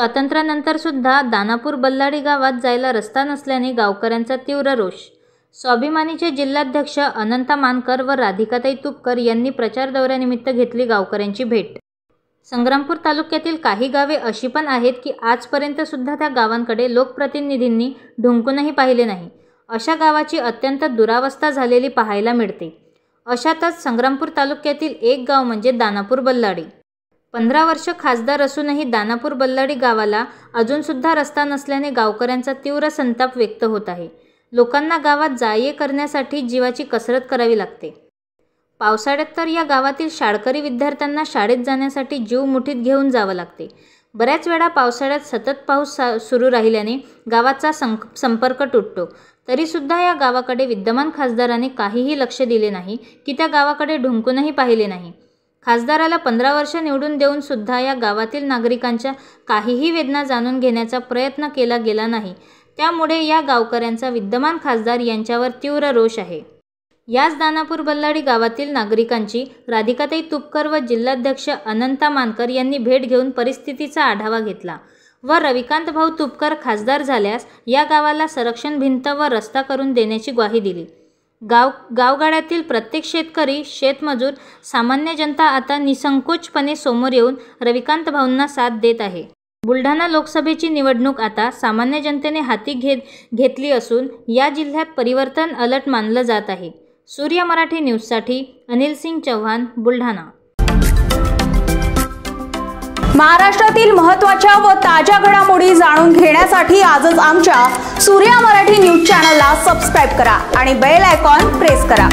स्वातंत्र्यानंतर सुद्धा दानापूर बल्लाडी गावात जायला रस्ता नसल्याने गावकऱ्यांचा तीव्र रोष। स्वाभिमानीचे जिल्हाध्यक्ष अनंता मानकर व राधिकाताई तुपकर यांनी प्रचार दौऱ्यानिमित्त घेतली गावकऱ्यांची भेट। संग्रामपूर तालुक्यातील काही गावे अशी पण आहेत की आजपर्यंत सुद्धा त्या गावांकडे लोकप्रतिनिधींनी ढुंकूनही पाहिले नाही। अशा गावाची अत्यंत दुरावस्था झालेली पाहायला मिळते। अशातच संग्रामपूर तालुक्यातील एक गाव म्हणजे दानापूर बल्लाडी। 15 वर्ष खासदार असूनही दानापूर बल्लाडी गावाला अजूनसुद्धा रस्ता नसल्याने गावकऱ्यांचा तीव्र संताप व्यक्त होत आहे। लोकांना गावात जा-ये करण्यासाठी जीवाची कसरत करावी लागते। पावसाळ्यात तर या गावातील शाळकरी विद्यार्थ्यांना शाळेत जाण्यासाठी जीव मुठीत घेऊन जावं लागते। बऱ्याच वेळा पावसाळ्यात सतत पाऊस सुरू राहिल्याने गावाचा संपर्क तुटतो। तरीसुद्धा या गावाकडे विद्यमान खासदाराने काहीही लक्ष दिले नाही की त्या गावाकडे ढुंकूनही पाहिले नाही। खासदाराला 15 वर्ष निवडून देऊन सुद्धा या गावातील नागरिकांच्या काहीही वेदना जाणून घेण्याचा प्रयत्न केला गेला नाही। त्यामुळे या गावकऱ्यांचा विद्यमान खासदार यांच्यावर तीव्र रोष आहे। याच दानापूर बल्लाडी गावातील नागरिकांची राधिकाताई तुपकर व जिल्हाध्यक्ष अनंता मानकर यांनी भेट घेऊन परिस्थितीचा आढावा घेतला व रविकांत भाऊ तुपकर खासदार झाल्यास या गावाला संरक्षण भिंत व रस्ता करून देण्याची ग्वाही दिली। गावगाड्यातील प्रत्येक शेतकरी, शेतमजूर, सामान्य जनता आता निसंकोचपणे समोर येऊन रविकांत भाऊंना साथ देत आहे। बुलढाणा लोकसभेची निवडणूक आता सामान्य जनतेने हाती घेतली असून या जिल्ह्यात परिवर्तन अलर्ट मानलं जात आहे। सूर्य मराठी न्यूजसाठी अनिल सिंग चव्हाण, बुलढाणा। महाराष्ट्रातील महत्त्वाच्या व ताज्या घडामोडी जाणून घेण्यासाठी आजच आमच्या सूर्य मराठी न्यूज चॅनलला सबस्क्राइब करा आणि बेल आयकॉन प्रेस करा।